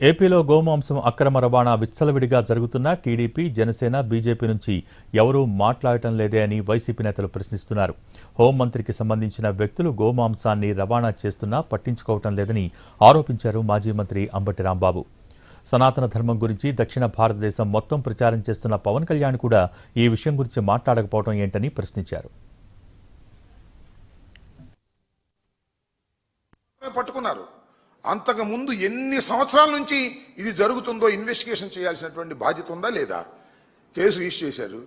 ఏపీలో గోమాంసం అక్రమ రవాణా విచ్చలవిడిగా జరుగుతున్నా టీడీపీ, జనసేన, బీజేపీ నుంచి ఎవరూ మాట్లాడటం లేదే అని వైసీపీ నేతలు ప్రశ్నిస్తున్నారు. హోంమంత్రికి సంబంధించిన వ్యక్తులు గోమాంసాన్ని రవాణా చేస్తున్నా పట్టించుకోవటం లేదని ఆరోపించారు మాజీ మంత్రి అంబటి రాంబాబు. సనాతన ధర్మం గురించి దక్షిణ భారతదేశం మొత్తం ప్రచారం చేస్తున్న పవన్ కళ్యాణ్ కూడా ఈ విషయం గురించి మాట్లాడకపోవడం ఏంటని ప్రశ్నించారు. పట్టుకున్నారు. అంతకుముందు ఎన్ని సంవత్సరాల నుంచి ఇది జరుగుతుందో ఇన్వెస్టిగేషన్ చేయాల్సినటువంటి బాధ్యత ఉందా లేదా? కేసు రిజిస్టర్ చేశారు.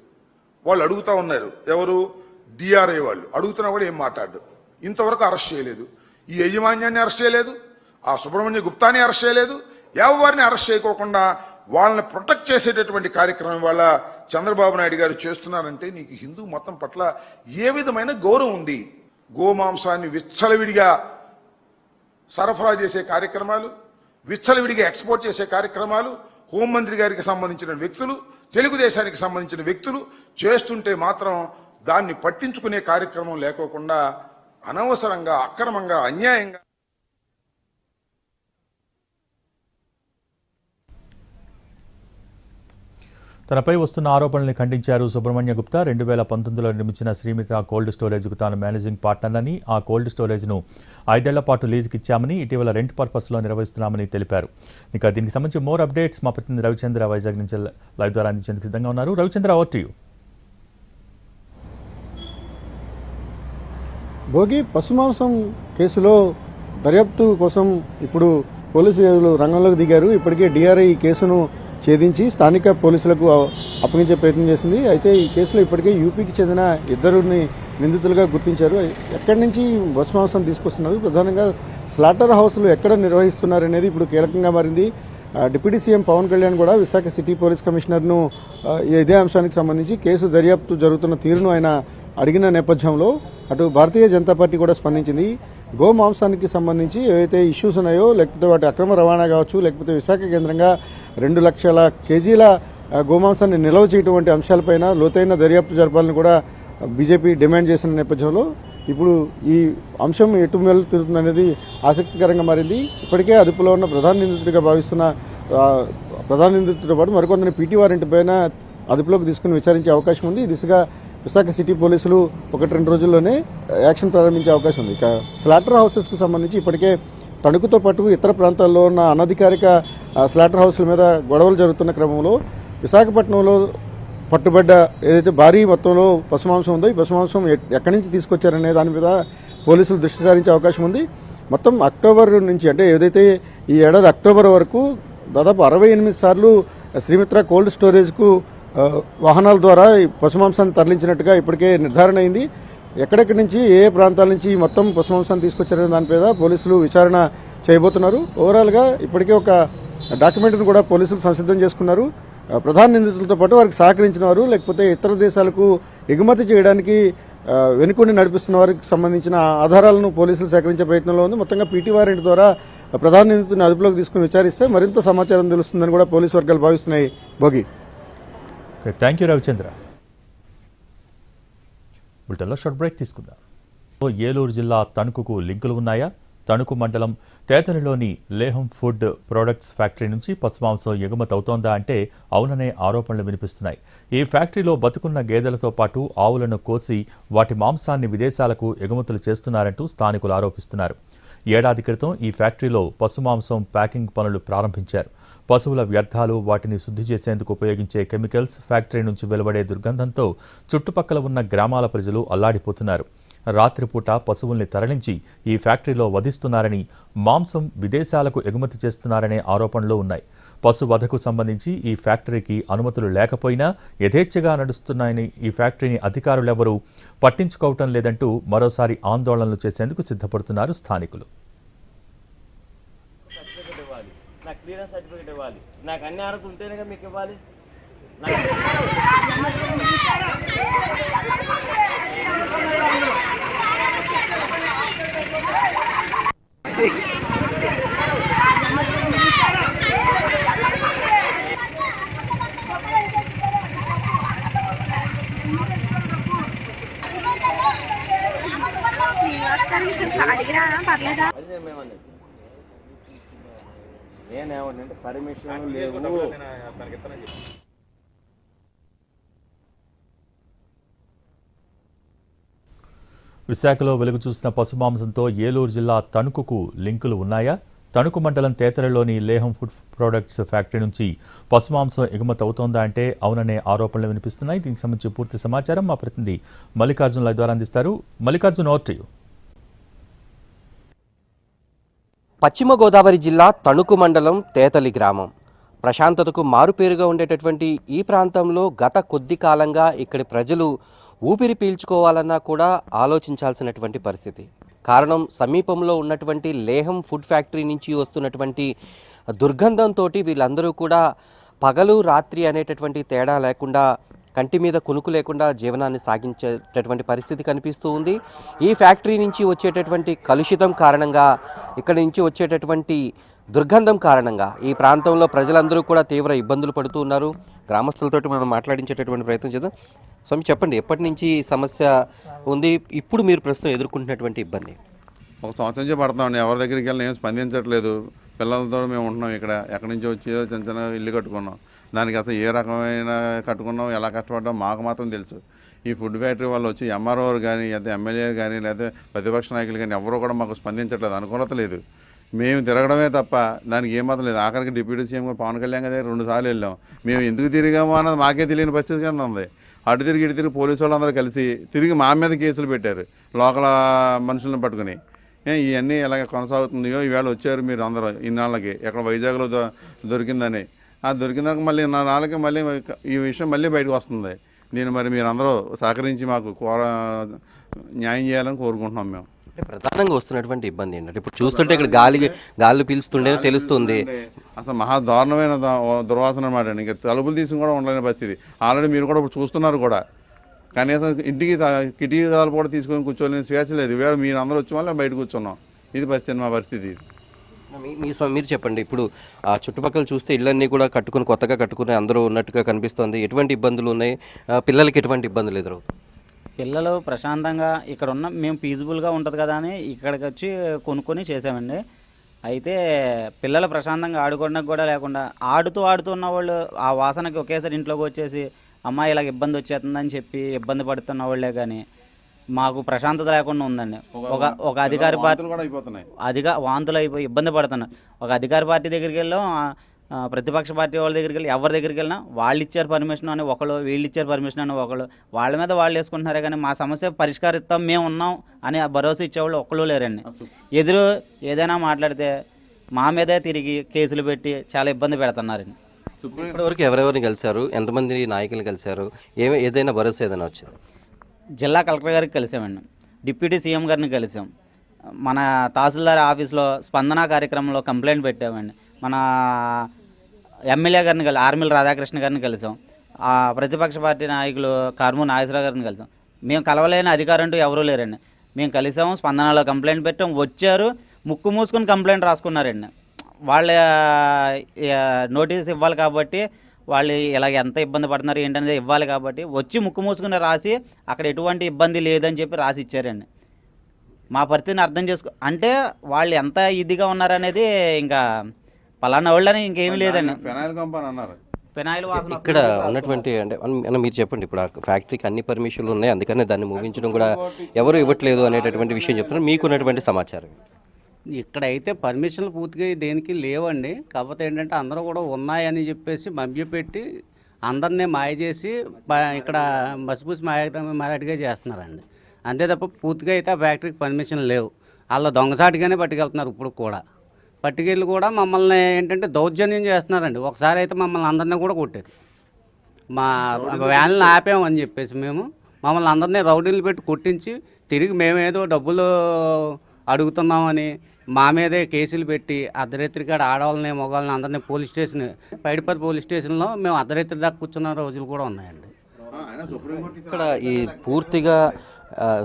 వాళ్ళు అడుగుతా ఉన్నారు, ఎవరు డిఆర్ఐ వాళ్ళు అడుగుతున్నా కూడా ఏం మాట్లాడు. ఇంతవరకు అరెస్ట్ చేయలేదు. ఈ యజమాన్యాన్ని అరెస్ట్ చేయలేదు, ఆ సుబ్రహ్మణ్య గుప్తాని అరెస్ట్ చేయలేదు. ఎవరిని అరెస్ట్ చేయకోకుండా వాళ్ళని ప్రొటెక్ట్ చేసేటటువంటి కార్యక్రమం వల్ల చంద్రబాబు నాయుడు గారు చేస్తున్నారంటే నీకు హిందూ మతం పట్ల ఏ విధమైన గౌరవం ఉంది? గోమాంసాన్ని విచ్చలవిడిగా సరఫరా చేసే కార్యక్రమాలు, విచ్చలవిడిగా ఎక్స్పోర్ట్ చేసే కార్యక్రమాలు హోంమంత్రి గారికి సంబంధించిన వ్యక్తులు, తెలుగుదేశానికి సంబంధించిన వ్యక్తులు చేస్తుంటే మాత్రం దాన్ని పట్టించుకునే కార్యక్రమం లేకోకుండా అనవసరంగా, అక్రమంగా, అన్యాయంగా తనపై వస్తున్న ఆరోపణల్ని ఖండించారు సుబ్రహ్మణ్య గుప్తా. 2019లో నిర్మించిన శ్రీమిత్ర కోల్డ్ స్టోరేజ్కు తాను మేనేజింగ్ పార్ట్నర్ని, ఆ కోల్డ్ స్టోరేజ్ను 5 ఏళ్ల పాటు లీజుకి ఇచ్చామని, ఇటీవల రెంట్ పర్పస్లో నిర్వహిస్తున్నామని తెలిపారు. ఇక దీనికి సంబంధించి మోర్ అప్డేట్స్ మా ప్రతినిధి రవిచంద్ర వైజాగ్ నుంచి లైవ్ ద్వారా అందించేందుకు సిద్ధంగా ఉన్నారు. Ravichandra, over to you. Bhogi పశుమాంసం కేసులో దర్యాప్తు కోసం ఇప్పుడు పోలీసులు రంగంలోకి దిగారు. ఇప్పటికే డిఆర్ఐ ఈ కేసును ఛేదించి స్థానిక పోలీసులకు అప్పగించే ప్రయత్నం చేసింది. అయితే ఈ కేసులో ఇప్పటికే యూపీకి చెందిన ఇద్దరుని నిందితులుగా గుర్తించారు. ఎక్కడి నుంచి పశుమాంసం తీసుకొస్తున్నారు, ప్రధానంగా స్లాటర్ హౌస్లు ఎక్కడ నిర్వహిస్తున్నారు అనేది ఇప్పుడు కీలకంగా మారింది. డిప్యూటీ సీఎం పవన్ కళ్యాణ్ కూడా విశాఖ సిటీ పోలీస్ కమిషనర్ను ఇదే అంశానికి సంబంధించి కేసు దర్యాప్తు జరుగుతున్న తీరును ఆయన అడిగిన నేపథ్యంలో అటు భారతీయ జనతా పార్టీ కూడా స్పందించింది. గోమాంసానికి సంబంధించి ఏవైతే ఇష్యూస్ ఉన్నాయో, లేకపోతే వాటి అక్రమ రవాణా కావచ్చు, లేకపోతే విశాఖ కేంద్రంగా 2 లక్షల కేజీల గోమాంసాన్ని నిల్వ చేయడం వంటి అంశాలపైన లోతైన దర్యాప్తు జరపాలని కూడా బీజేపీ డిమాండ్ చేసిన నేపథ్యంలో ఇప్పుడు ఈ అంశం ఎటు వెళ్తుందనేది ఆసక్తికరంగా మారింది. ఇప్పటికే అదుపులో ఉన్న ప్రధాన నిందితుడిగా భావిస్తున్న ప్రధాన నిందితుడితో పాటు మరికొందరిని పీటీ వారెంట్ పైన అదుపులోకి తీసుకుని విచారించే అవకాశం ఉంది. ఈ దిశగా విశాఖ సిటీ పోలీసులు 1-2 రోజుల్లోనే యాక్షన్ ప్రారంభించే అవకాశం ఉంది. ఇక స్లాటర్ హౌసెస్కు సంబంధించి ఇప్పటికే తణుకుతో పాటు ఇతర ప్రాంతాల్లో ఉన్న అనధికారిక స్లాటర్ హౌస్ల మీద గొడవలు జరుగుతున్న క్రమంలో విశాఖపట్నంలో పట్టుబడ్డ ఏదైతే భారీ మొత్తంలో పశుమాంసం ఉందో, ఈ పశుమాంసం ఎక్కడి నుంచి తీసుకొచ్చారనే దాని మీద పోలీసులు దృష్టి సారించే అవకాశం ఉంది. మొత్తం అక్టోబర్ నుంచి, అంటే ఏదైతే ఈ ఏడాది అక్టోబర్ వరకు దాదాపు 68 సార్లు శ్రీమిత్ర కోల్డ్ స్టోరేజ్కు వాహనాల ద్వారా ఈ పశుమాంసాన్ని తరలించినట్టుగా ఇప్పటికే నిర్ధారణ అయింది. ఎక్కడెక్కడి నుంచి, ఏ ప్రాంతాల నుంచి మొత్తం పశుమాంసాన్ని తీసుకొచ్చారనే దాని మీద పోలీసులు విచారణ చేయబోతున్నారు. ఓవరాల్గా ఇప్పటికే ఒక డాక్యుమెంట్ను కూడా పోలీసులు సంసిద్ధం చేసుకున్నారు. ప్రధాన నిందితులతో పాటు వారికి సహకరించిన వారు, లేకపోతే ఇతర దేశాలకు ఎగుమతి చేయడానికి వెనుకొని నడిపిస్తున్న వారికి సంబంధించిన ఆధారాలను పోలీసులు సేకరించే ప్రయత్నంలో ఉంది. మొత్తంగా పీటీ వారెంట్ ద్వారా ప్రధాన నిందితుడిని అదుపులోకి తీసుకుని విచారిస్తే మరింత సమాచారం తెలుస్తుందని కూడా పోలీసు వర్గాలు భావిస్తున్నాయి. Bhogi, thank you Ravichandra. బులెటిన్లో షార్ట్ బ్రేక్ తీసుకుందాం. ఏలూరు జిల్లా తణుకుకు లింకులు ఉన్నాయా? తణుకు మండలం తేతలిలోని లేహం ఫుడ్ ప్రొడక్ట్స్ ఫ్యాక్టరీ నుంచి పశుమాంసం ఎగుమతి అవుతోందా అంటే అవుననే ఆరోపణలు వినిపిస్తున్నాయి. ఈ ఫ్యాక్టరీలో బతుకున్న గేదెలతో పాటు ఆవులను కోసి వాటి మాంసాన్ని విదేశాలకు ఎగుమతులు చేస్తున్నారంటూ స్థానికులు ఆరోపిస్తున్నారు. ఏడాది క్రితం ఈ ఫ్యాక్టరీలో పశుమాంసం ప్యాకింగ్ పనులు ప్రారంభించారు. పశువుల వ్యర్థాలు, వాటిని శుద్ధి చేసేందుకు ఉపయోగించే కెమికల్స్, ఫ్యాక్టరీ నుంచి వెలువడే దుర్గంధంతో చుట్టుపక్కల ఉన్న గ్రామాల ప్రజలు అల్లాడిపోతున్నారు. రాత్రిపూట పశువుల్ని తరలించి ఈ ఫ్యాక్టరీలో వధిస్తున్నారని, మాంసం విదేశాలకు ఎగుమతి చేస్తున్నారనే ఆరోపణలు ఉన్నాయి. పశువధకు సంబంధించి ఈ ఫ్యాక్టరీకి అనుమతులు లేకపోయినా యథేచ్ఛగా నడుస్తున్నాయని ఈ ఫ్యాక్టరీని అధికారులెవరూ పట్టించుకోవటం లేదంటూ మరోసారి ఆందోళనలు చేసేందుకు సిద్ధపడుతున్నారు స్థానికులు. నాకు క్లియరెన్స్ సర్టిఫికేట్ ఇవ్వాలి, నాకు అన్ని అర్హతలు ఉంటేనే మీకు ఇవ్వాలి. అడిగిరా పర్లేదా? అదే మేమన్నది నేనేమంటే పర్మిషన్ లేవు. విశాఖలో వెలుగు చూసిన పశుమాంసంతో ఏలూరు జిల్లా తణుకుకు లింకులు ఉన్నాయా? తణుకు మండలం తేతరలోని లేహం ఫుడ్ ప్రొడక్ట్స్ ఫ్యాక్టరీ నుంచి పశుమాంసం ఎగుమతి అవుతోందా అంటే అవుననే ఆరోపణలు వినిపిస్తున్నాయి. దీనికి సంబంధించి పూర్తి సమాచారం మా ప్రతినిధి మల్లికార్జున్ లైవ్ ద్వారా అందిస్తారు. Mallikarjun, over to you. పశ్చిమ గోదావరి జిల్లా తణుకు మండలం తేతలి గ్రామం ప్రశాంతతకు మారుపేరుగా ఉండేటటువంటి ఈ ప్రాంతంలో గత కొద్ది కాలంగా ఇక్కడి ప్రజలు ఊపిరి పీల్చుకోవాలన్నా కూడా ఆలోచించాల్సినటువంటి పరిస్థితి. కారణం సమీపంలో ఉన్నటువంటి లేహం ఫుడ్ ఫ్యాక్టరీ నుంచి వస్తున్నటువంటి దుర్గంధంతో వీళ్ళందరూ కూడా పగలు రాత్రి అనేటటువంటి తేడా లేకుండా కంటి మీద కునుకు లేకుండా జీవనాన్ని సాగించేటటువంటి పరిస్థితి కనిపిస్తూ ఉంది. ఈ ఫ్యాక్టరీ నుంచి వచ్చేటటువంటి కలుషితం కారణంగా, ఇక్కడి నుంచి వచ్చేటటువంటి దుర్గంధం కారణంగా ఈ ప్రాంతంలో ప్రజలందరూ కూడా తీవ్ర ఇబ్బందులు పడుతూ ఉన్నారు. గ్రామస్తులతో మనం మాట్లాడించేటటువంటి ప్రయత్నం చేద్దాం. స్వామి, చెప్పండి, ఎప్పటి నుంచి ఈ సమస్య ఉంది? ఇప్పుడు మీరు ప్రస్తుతం ఎదుర్కొంటున్నటువంటి ఇబ్బంది? ఒక సంవత్సరం నుంచి పడుతున్నామండి. ఎవరి దగ్గరికి వెళ్ళినా ఏం స్పందించట్లేదు. పిల్లలతో మేము ఉంటున్నాం ఇక్కడ. ఎక్కడి నుంచి వచ్చి చిన్న చిన్న ఇల్లు కట్టుకున్నాం. దానికి అసలు ఏ రకమైన కట్టుకున్నాం, ఎలా కష్టపడ్డాం మాకు మాత్రం తెలుసు. ఈ ఫుడ్ ఫ్యాక్టరీ వాళ్ళు వచ్చి ఎంఆర్ఓలు కానీ, లేదా ఎమ్మెల్యేలు కానీ, లేదా ప్రతిపక్ష నాయకులు కానీ ఎవరూ కూడా మాకు స్పందించట్లేదు. అనుకూలత లేదు. మేము తిరగడమే తప్ప దానికి ఏమాత్రం లేదు. ఆఖరికి డిప్యూటీ సీఎం పవన్ కళ్యాణ్ గారి 2 సార్లు వెళ్ళాం. మేము ఎందుకు తిరిగామో అన్నది మాకే తెలియని పరిస్థితి కింద ఉంది. అటు తిరిగి ఇటు తిరిగి పోలీసు వాళ్ళందరూ కలిసి తిరిగి మా మీద కేసులు పెట్టారు, లోకల్ మనుషులను పట్టుకుని. ఇవన్నీ ఎలాగ కొనసాగుతుందో ఈవేళ వచ్చారు మీరు అందరూ ఇన్నాళ్ళకి ఎక్కడ వైజాగ్లో దొరికిందని. ఆ దొరికినాక మళ్ళీ నాళ్ళకి మళ్ళీ ఈ విషయం మళ్ళీ బయటకు వస్తుంది. దీన్ని మరి మీరు అందరూ సహకరించి మాకు న్యాయం చేయాలని కోరుకుంటున్నాం. మేము ప్రధానంగా వస్తున్నటువంటి ఇబ్బంది ఏంటంటే ఇప్పుడు చూస్తుంటే ఇక్కడ గాలి పీల్స్తుండే తెలుస్తుంది. అసలు మహా దారుణమైన దుర్వాసన అనమాట. ఇంకా తలుపులు తీసుకుని కూడా ఉండలేని పరిస్థితి. ఆల్రెడీ మీరు కూడా చూస్తున్నారు కూడా. కనీసం ఇంటికి కిటికీ తలుపు కూడా తీసుకొని కూర్చోలేని స్వేచ్ఛ లేదు. ఇవాళ మీరు అందరూ వచ్చి వల్ల బయట కూర్చున్నాం. ఇది పరిస్థితి, మా పరిస్థితి. మీరు చెప్పండి, ఇప్పుడు ఆ చుట్టుపక్కల చూస్తే ఇళ్ళన్నీ కూడా కొత్తగా కట్టుకుని అందరూ ఉన్నట్టుగా కనిపిస్తుంది. ఎటువంటి ఇబ్బందులు ఉన్నాయి? పిల్లలకి ఎటువంటి ఇబ్బందులు ఎదురవుతాయి? పిల్లలు ప్రశాంతంగా ఇక్కడ ఉన్న మేము పీస్ఫుల్గా ఉంటుంది కదా అని ఇక్కడికి వచ్చి కొనుక్కొని చేసామండి. అయితే పిల్లలు ప్రశాంతంగా ఆడుకోవడానికి కూడా లేకుండా ఆడుతూ ఉన్న వాళ్ళు ఆ వాసనకి ఒకేసారి ఇంట్లోకి వచ్చేసి అమ్మాయి ఇలాగ ఇబ్బంది వచ్చేస్తుందని చెప్పి ఇబ్బంది పడుతున్న వాళ్ళే కానీ మాకు ప్రశాంతత లేకుండా ఉందండి. ఒక అధికార పార్టీ వాంతులు అయిపోయి ఇబ్బంది పడుతున్నారు. ఒక అధికార పార్టీ దగ్గరికి వెళ్ళాం, ప్రతిపక్ష పార్టీ వాళ్ళ దగ్గరికి వెళ్ళి ఎవరి దగ్గరికి వెళ్ళినా వాళ్ళు ఇచ్చారు పర్మిషన్ అని ఒకళ్ళు, వీళ్ళు ఇచ్చారు పర్మిషన్ అని ఒకళ్ళు, వాళ్ళ మీద వాళ్ళు వేసుకుంటున్నారే కానీ మా సమస్య పరిష్కరిస్తాం మేము ఉన్నాం అని భరోసా ఇచ్చేవాళ్ళు ఒక్కళ్ళు లేరండి. ఎదురు ఏదైనా మాట్లాడితే మా మీదే తిరిగి కేసులు పెట్టి చాలా ఇబ్బంది పెడుతున్నారండి. ఇప్పటివరకు ఎవరెవరిని కలిశారు? ఎంతమంది నాయకులు కలిశారు? ఏదైనా భరోసా ఏదైనా వచ్చింది? జిల్లా కలెక్టర్ గారికి కలిసామండి, డిప్యూటీ సీఎం గారిని కలిసాం, మన తహసీల్దార్ ఆఫీస్లో స్పందన కార్యక్రమంలో కంప్లైంట్ పెట్టామండి, మన ఎమ్మెల్యే గారిని ఆర్మిల్ రాధాకృష్ణ గారిని కలిసాం, ప్రతిపక్ష పార్టీ నాయకులు కార్మూ నాగేశ్వరరావు గారిని కలిసాం. మేము కలవలేని అధికారం అంటూ ఎవరూ లేరండి. మేము కలిసాము, స్పందనలో కంప్లైంట్ పెట్టాం, వచ్చారు, ముక్కు మూసుకొని కంప్లైంట్ రాసుకున్నారండి. వాళ్ళ నోటీస్ ఇవ్వాలి కాబట్టి వాళ్ళు ఇలాగ ఎంత ఇబ్బంది పడుతున్నారు ఏంటనేది ఇవ్వాలి కాబట్టి వచ్చి ముక్కు మూసుకుని రాసి అక్కడ ఎటువంటి ఇబ్బంది లేదని చెప్పి రాసి ఇచ్చారండి. మా పరిస్థితిని అర్థం అంటే వాళ్ళు ఎంత ఇదిగా ఉన్నారనేది ఇంకా పలానా వాళ్ళని ఇంకేమీ లేదండి. ఫెనాయిల్ వాసన ఇక్కడ ఉన్నటువంటి అంటే మీరు చెప్పండి, ఇప్పుడు ఆ ఫ్యాక్టరీకి అన్ని పర్మిషన్లు ఉన్నాయి, అందుకనే దాన్ని ముగించడం కూడా ఎవరు ఇవ్వట్లేదు అనేటటువంటి విషయం చెప్తున్నారు. మీకున్నటువంటి సమాచారం? ఇక్కడైతే పర్మిషన్లు పూర్తిగా దేనికి లేవండి. కాకపోతే ఏంటంటే అందరూ కూడా ఉన్నాయని చెప్పేసి మభ్యపెట్టి అందరినీ మాయ చేసి ఇక్కడ మసిపూసి మాయటిగా చేస్తున్నారండి. అంతే తప్ప పూర్తిగా అయితే ఆ ఫ్యాక్టరీకి పర్మిషన్ లేవు. వాళ్ళు దొంగసాటిగానే పట్టుకెళ్తున్నారు. ఇప్పుడు కూడా పట్టుకెళ్ళి కూడా మమ్మల్ని ఏంటంటే దౌర్జన్యం చేస్తున్నారండి. ఒకసారి అయితే మమ్మల్ని అందరినీ కూడా కొట్టారు. మా వ్యాన్లను ఆపామని చెప్పేసి మమ్మల్ని అందరినీ రౌడీలు పెట్టి కొట్టించి తిరిగి మేమేదో డబ్బులు అడుగుతున్నామని మా మీదే కేసులు పెట్టి అర్ధరాత్రి కాడ ఆడవాళ్ళని మగవాళ్ళని అందరినీ పోలీస్ స్టేషన్ పైడిపల్లి పోలీస్ స్టేషన్లో మేము అర్ధరాత్రి దాకా కూర్చున్న రోజులు కూడా ఉన్నాయండి. ఇక్కడ ఈ పూర్తిగా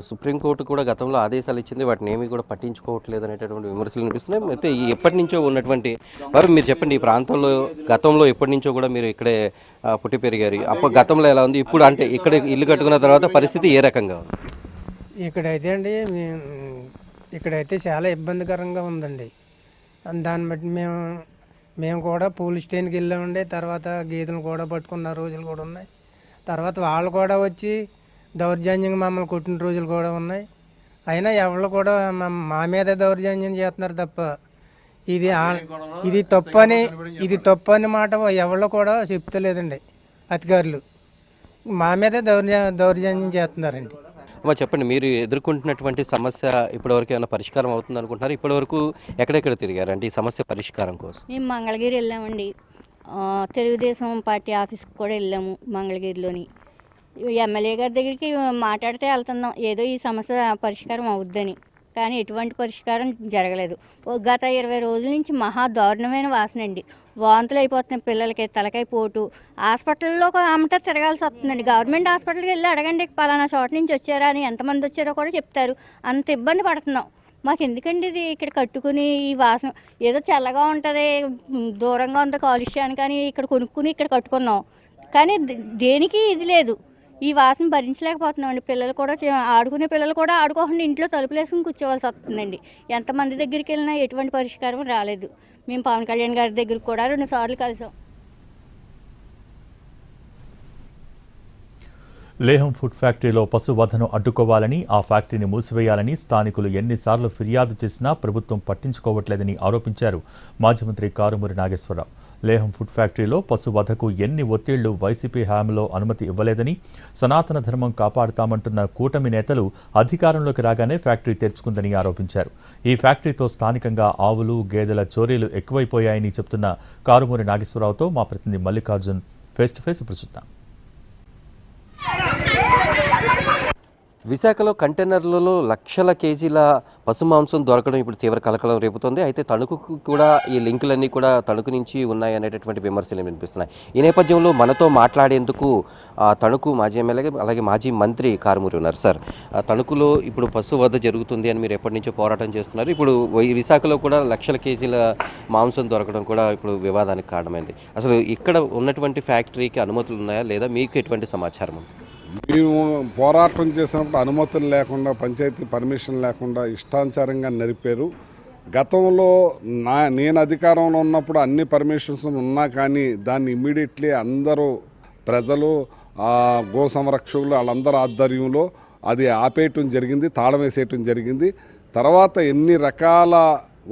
సుప్రీంకోర్టు కూడా గతంలో ఆదేశాలు ఇచ్చింది, వాటిని ఏమీ కూడా పట్టించుకోవట్లేదు అనేటటువంటి విమర్శలు వినిపిస్తున్నాయి. అయితే ఎప్పటి నుంచో ఉన్నటువంటి బాబు మీరు చెప్పండి, ఈ ప్రాంతంలో గతంలో ఎప్పటి నుంచో కూడా మీరు ఇక్కడే పుట్టి పెరిగారు, అప్పుడు గతంలో ఎలా ఉంది, ఇప్పుడు అంటే ఇక్కడ ఇల్లు కట్టుకున్న తర్వాత పరిస్థితి ఏ రకంగా ఉంది? ఇక్కడైతే చాలా ఇబ్బందికరంగా ఉందండి. దాన్ని బట్టి మేము మేము కూడా పోలీస్ స్టేషన్కి వెళ్ళామండి. తర్వాత గేదెలు కూడా పట్టుకున్న రోజులు కూడా ఉన్నాయి. తర్వాత వాళ్ళు కూడా వచ్చి దౌర్జన్యంగా మమ్మల్ని కొట్టిన రోజులు కూడా ఉన్నాయి. అయినా ఎవరు కూడా మా మీద దౌర్జన్యం చేస్తున్నారు తప్ప ఇది తప్పు అని మాట ఎవరు కూడా చెప్తలేదండి. అధికారులు మా మీదే దౌర్జన్యం చేస్తున్నారండి. అమ్మా చెప్పండి, మీరు ఎదుర్కొంటున్నటువంటి సమస్య ఇప్పటివరకు ఏమైనా పరిష్కారం అవుతుంది అనుకుంటున్నారు? ఇప్పటివరకు ఎక్కడెక్కడ తిరిగారు అంటే ఈ సమస్య పరిష్కారం కోసం? మేము మంగళగిరి వెళ్ళామండి. తెలుగుదేశం పార్టీ ఆఫీస్కి కూడా వెళ్ళాము. మంగళగిరిలోని ఎమ్మెల్యే గారి దగ్గరికి మాట్లాడితే వెళ్తున్నాం ఏదో ఈ సమస్య పరిష్కారం అవుద్దని, కానీ ఎటువంటి పరిష్కారం జరగలేదు. గత 20 రోజుల నుంచి మహా దారుణమైన వాసన అండి. వాంతులు అయిపోతున్నాయి పిల్లలకి, తలకాయ పోటు. హాస్పిటల్లో అమ్మట తిరగాల్సి వస్తుందండి. గవర్నమెంట్ హాస్పిటల్కి వెళ్ళి అడగండి పలానా చోట నుంచి వచ్చారా అని, ఎంతమంది వచ్చారో కూడా చెప్తారు. అంత ఇబ్బంది పడుతున్నాం. మాకు ఎందుకండి ఇది ఇక్కడ కట్టుకుని ఈ వాసన ఏదో చల్లగా ఉంటుంది, దూరంగా ఉంది కాలుష్యాన్ని, కానీ ఇక్కడ కొనుక్కుని ఇక్కడ కట్టుకున్నాం. కానీ దేనికి ఇది లేదు. ఈ వాసన భరించలేకపోతున్నామండి. పిల్లలు కూడా ఆడుకునే పిల్లలు కూడా ఆడుకోకుండా ఇంట్లో తలుపులు వేసుకుని కూర్చోవలసి వస్తుందండి. ఎంతమంది దగ్గరికి వెళ్ళినా ఎటువంటి పరిష్కారం రాలేదు. మేము పవన్ కళ్యాణ్ గారి దగ్గరికి కూడా 2 సార్లు కలిసాం. లేహం ఫుడ్ ఫ్యాక్టరీలో పశువధను అడ్డుకోవాలని, ఆ ఫ్యాక్టరీని మూసివేయాలని స్థానికులు ఎన్నిసార్లు ఫిర్యాదు చేసినా ప్రభుత్వం పట్టించుకోవట్లేదని ఆరోపించారు మాజీ మంత్రి కారుమూరి నాగేశ్వరరావు. లేహం ఫుడ్ ఫ్యాక్టరీలో పశువధకు ఎన్ని ఒత్తిళ్లు వైసీపీ హయాంలో అనుమతి ఇవ్వలేదని, సనాతన ధర్మం కాపాడుతామంటున్న కూటమి నేతలు అధికారంలోకి రాగానే ఫ్యాక్టరీ తెరుచుకుందని ఆరోపించారు. ఈ ఫ్యాక్టరీతో స్థానికంగా ఆవులు, గేదెల చోరీలు ఎక్కువైపోయాయని చెప్తున్న కారుమూరి నాగేశ్వరరావుతో మా ప్రతినిధి మల్లికార్జున్ ఫేస్ టు ఫేస్ ఇప్పుడు చూద్దాం. విశాఖలో కంటైనర్లలో లక్షల కేజీల పశుమాంసం దొరకడం ఇప్పుడు తీవ్ర కలకలం రేపుతోంది. అయితే తణుకుకు కూడా ఈ లింకులన్నీ కూడా తణుకు నుంచి ఉన్నాయి అనేటటువంటి విమర్శలు వినిపిస్తున్నాయి. ఈ నేపథ్యంలో మనతో మాట్లాడేందుకు తణుకు మాజీ ఎమ్మెల్యే అలాగే మాజీ మంత్రి కారుమూరి ఉన్నారు. సార్, తణుకులో ఇప్పుడు పశు వధ జరుగుతుంది అని మీరు ఎప్పటి నుంచో పోరాటం చేస్తున్నారు. ఇప్పుడు విశాఖలో కూడా లక్షల కేజీల మాంసం దొరకడం కూడా ఇప్పుడు వివాదానికి కారణమైంది. అసలు ఇక్కడ ఉన్నటువంటి ఫ్యాక్టరీకి అనుమతులు ఉన్నాయా లేదా, మీకు ఎటువంటి సమాచారం ఉంది? మేము పోరాటం చేసినప్పుడు అనుమతులు లేకుండా, పంచాయతీ పర్మిషన్ లేకుండా ఇష్టానుసారంగా నడిపారు. గతంలో నేను అధికారంలో ఉన్నప్పుడు అన్ని పర్మిషన్స్ ఉన్నా కానీ దాన్ని ఇమ్మీడియట్లీ అందరూ ప్రజలు, గో సంరక్షకులు వాళ్ళందరూ ఆధ్వర్యంలో అది ఆపేయటం జరిగింది, తాళం వేసేయటం జరిగింది. తర్వాత ఎన్ని రకాల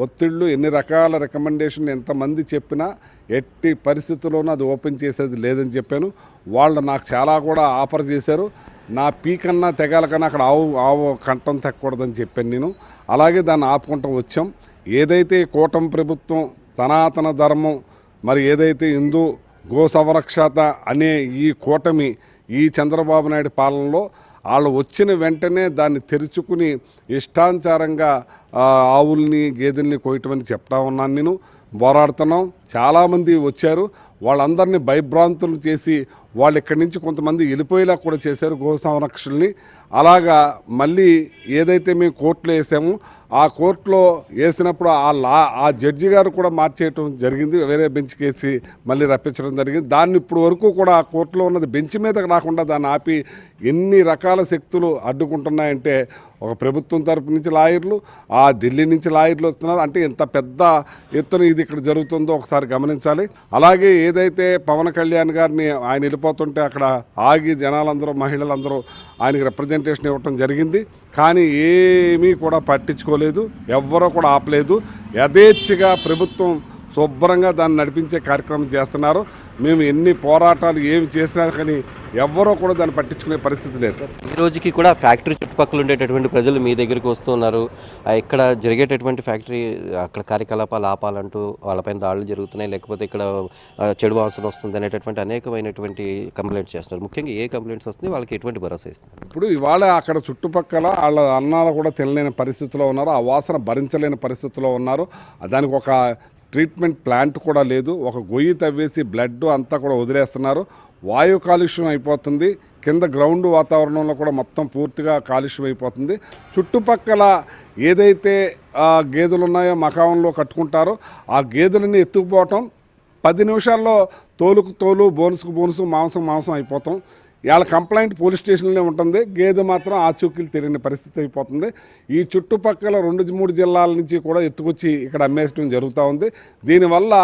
ఒత్తిళ్ళు, ఎన్ని రకాల రికమెండేషన్ ఎంతమంది చెప్పినా ఎట్టి పరిస్థితుల్లోనూ అది ఓపెన్ చేసేది లేదని చెప్పాను. వాళ్ళు నాకు చాలా కూడా ఆఫర్ చేశారు. నా పీకన్నా తెగాల కన్నా అక్కడ ఆవు కంఠం తెక్కకూడదని చెప్పాను నేను. అలాగే దాన్ని ఆపుకుంటూ వచ్చాం. ఏదైతే కూటమి ప్రభుత్వం సనాతన ధర్మం, మరి ఏదైతే హిందూ గో సంరక్షత అనే ఈ కూటమి ఈ చంద్రబాబు నాయుడు పాలనలో వాళ్ళు వచ్చిన వెంటనే దాన్ని తెరుచుకుని ఇష్టానుసారంగా ఆవుల్ని, గేదెల్ని కోయటమని చెప్తా ఉన్నాను. నేను పోరాడుతున్నాం. చాలామంది వచ్చారు, వాళ్ళందరినీ భయభ్రాంతులు చేసి వాళ్ళు ఇక్కడి నుంచి కొంతమంది వెళ్ళిపోయేలా కూడా చేశారు గో సంరక్షణని. అలాగా మళ్ళీ ఏదైతే మేము కోర్టులో వేసామో ఆ కోర్టులో వేసినప్పుడు ఆ జడ్జి గారు కూడా మార్చేయటం జరిగింది, వేరే బెంచ్ కేసి మళ్ళీ రప్పించడం జరిగింది. దాన్ని ఇప్పుడు వరకు కూడా ఆ కోర్టులో ఉన్నది బెంచ్ మీద రాకుండా దాన్ని ఆపి ఎన్ని రకాల శక్తులు అడ్డుకుంటున్నాయంటే, ఒక ప్రభుత్వం తరపు నుంచి లాయర్లు, ఆ ఢిల్లీ నుంచి లాయర్లు వస్తున్నారు. అంటే ఎంత పెద్ద ఎత్తున ఇది ఇక్కడ జరుగుతుందో ఒకసారి గమనించాలి. అలాగే ఏదైతే పవన్ కళ్యాణ్ గారిని ఆయన వెళ్ళిపోతుంటే అక్కడ ఆగి జనాలందరూ, మహిళలందరూ ఆయనకి రిప్రజెంటేషన్ ఇవ్వటం జరిగింది. కానీ ఏమీ కూడా పట్టించుకోలేదు, ఎవ్వరూ కూడా ఆపలేదు. యథేచ్ఛగా ప్రభుత్వం శుభ్రంగా దాన్ని నడిపించే కార్యక్రమం చేస్తున్నారు. మేము ఎన్ని పోరాటాలు ఏమి చేసినా కానీ ఎవ్వరూ కూడా దాన్ని పట్టించుకునే పరిస్థితి లేదు. ఈ రోజుకి కూడా ఫ్యాక్టరీ చుట్టుపక్కల ఉండేటటువంటి ప్రజలు మీ దగ్గరికి వస్తున్నారు. ఇక్కడ జరిగేటటువంటి ఫ్యాక్టరీ అక్కడ కార్యకలాపాలు ఆపాలంటూ వాళ్ళపైన దాడులు జరుగుతున్నాయి, లేకపోతే ఇక్కడ చెడు వాసన వస్తుంది అనేటటువంటి అనేకమైనటువంటి కంప్లైంట్స్ చేస్తున్నారు. ముఖ్యంగా ఏ కంప్లైంట్స్ వస్తుంది, వాళ్ళకి ఎటువంటి భరోసా ఇస్తున్నారు? ఇప్పుడు ఇవాళ అక్కడ చుట్టుపక్కల వాళ్ళ అన్నాలు కూడా తినలేని పరిస్థితిలో ఉన్నారు, ఆ వాసన భరించలేని పరిస్థితిలో ఉన్నారు. దానికి ఒక ట్రీట్మెంట్ ప్లాంట్ కూడా లేదు. ఒక గొయ్యి తవ్వేసి బ్లడ్ అంతా కూడా వదిలేస్తున్నారు. వాయు కాలుష్యం అయిపోతుంది. కింద గ్రౌండ్ వాతావరణంలో కూడా మొత్తం పూర్తిగా కాలుష్యం అయిపోతుంది. చుట్టుపక్కల ఏదైతే గేదెలు ఉన్నాయో మకాంలో కట్టుకుంటారో ఆ గేదెలని ఎత్తుకుపోవటం, 10 నిమిషాల్లో తోలుకు తోలు, బోనుసుకు బోనుసు, మాంసం అయిపోతాం. వాళ్ళ కంప్లైంట్ పోలీస్ స్టేషన్లోనే ఉంటుంది. గేదె మాత్రం ఆచూకీలు తెలియని పరిస్థితి అయిపోతుంది. ఈ చుట్టుపక్కల 2-3 జిల్లాల నుంచి కూడా ఎత్తుకొచ్చి ఇక్కడ అమ్మేయడం జరుగుతూ ఉంది. దీనివల్ల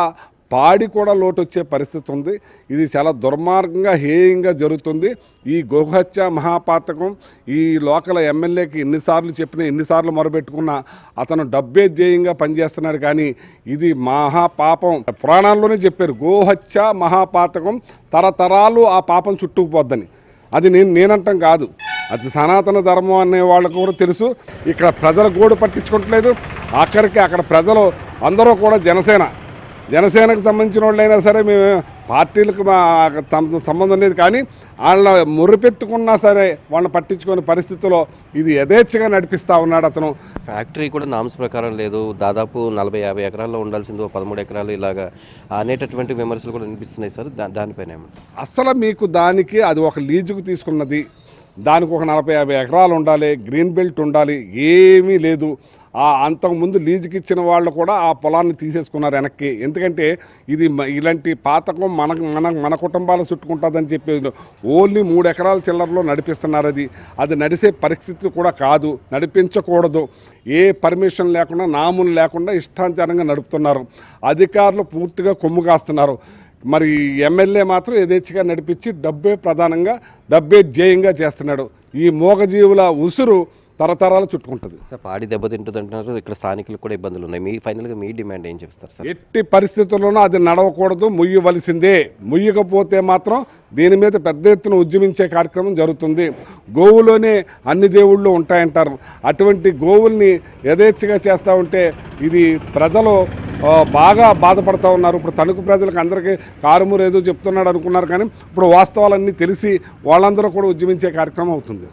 పాడి కూడా లోటు వచ్చే పరిస్థితి ఉంది. ఇది చాలా దుర్మార్గంగా హేయంగా జరుగుతుంది. ఈ గోహత్య మహాపాతకం ఈ లోకల్ ఎమ్మెల్యేకి ఎన్నిసార్లు చెప్పినా ఎన్నిసార్లు మొరబెట్టుకున్నా అతను డబ్బే ధ్యేయంగా పనిచేస్తున్నాడు. కానీ ఇది మహాపాపం. పురాణాల్లోనే చెప్పారు, గోహత్య మహాపాతకం, తరతరాలు ఆ పాపం చుట్టుకుపోద్దని. అది నేనంటాం కాదు, అది సనాతన ధర్మం అనే వాళ్ళకు కూడా తెలుసు. ఇక్కడ ప్రజలు గోడు పట్టించుకోవట్లేదు. ఆఖరికి అక్కడ ప్రజలు అందరూ కూడా జనసేనకు సంబంధించిన వాళ్ళైనా సరే, మేము పార్టీలకు సంబంధం లేదు, కానీ వాళ్ళ మురిపెత్తుకున్నా సరే వాళ్ళని పట్టించుకునే పరిస్థితుల్లో ఇది యథేచ్ఛగా నడిపిస్తూ ఉన్నాడు అతను. ఫ్యాక్టరీ కూడా నామ్స్ ప్రకారం లేదు, దాదాపు 40-50 ఎకరాల్లో ఉండాల్సింది 13 ఎకరాలు ఇలాగా అనేటటువంటి విమర్శలు కూడా వినిపిస్తున్నాయి సార్. దానిపైన అసలు మీకు దానికి అది ఒక లీజుకు తీసుకున్నది, దానికి ఒక 40-50 ఎకరాలు ఉండాలి, గ్రీన్ బెల్ట్ ఉండాలి, ఏమీ లేదు. అంతకుముందు లీజుకి ఇచ్చిన వాళ్ళు కూడా ఆ పొలాన్ని తీసేసుకున్నారు వెనక్కి. ఎందుకంటే ఇది ఇలాంటి పాతకం మన కుటుంబాలు చుట్టుకుంటుందని చెప్పేది. ఓన్లీ 3 ఎకరాల చిల్లరలో నడిపిస్తున్నారు. అది నడిసే పరిస్థితి కూడా కాదు, నడిపించకూడదు. ఏ పర్మిషన్ లేకుండా, నాములు లేకుండా ఇష్టానుసారంగా నడుపుతున్నారు. అధికారులు పూర్తిగా కొమ్ము కాస్తున్నారు. మరి ఎమ్మెల్యే మాత్రం యథేచ్ఛగా నడిపించి డబ్బే ధ్యేయంగా చేస్తున్నాడు. ఈ మూగజీవుల ఉసురు తరతరాలు చుట్టుకుంటుంది. పాడి దెబ్బతింటుంది అంటున్నారు. ఇక్కడ స్థానికులకు కూడా ఇబ్బందులు ఉన్నాయి. ఫైనల్గా మీ డిమాండ్ ఏం చెప్తారు సార్? ఎట్టి పరిస్థితుల్లోనూ అది నడవకూడదు, ముయ్యవలసిందే. ముయ్యకపోతే మాత్రం దీని మీద పెద్ద ఎత్తున ఉద్యమించే కార్యక్రమం జరుగుతుంది. గోవులోనే అన్ని దేవుళ్ళు ఉంటాయంటారు. అటువంటి గోవుల్ని యథేచ్ఛగా చేస్తూ ఉంటే ఇది ప్రజలు బాగా బాధపడుతూ ఉన్నారు. ఇప్పుడు తణుకు ప్రజలకు అందరికీ కారుమూరు ఏదో చెప్తున్నాడు అనుకున్నారు, కానీ ఇప్పుడు వాస్తవాలన్నీ తెలిసి వాళ్ళందరూ కూడా ఉద్యమించే కార్యక్రమం అవుతుంది.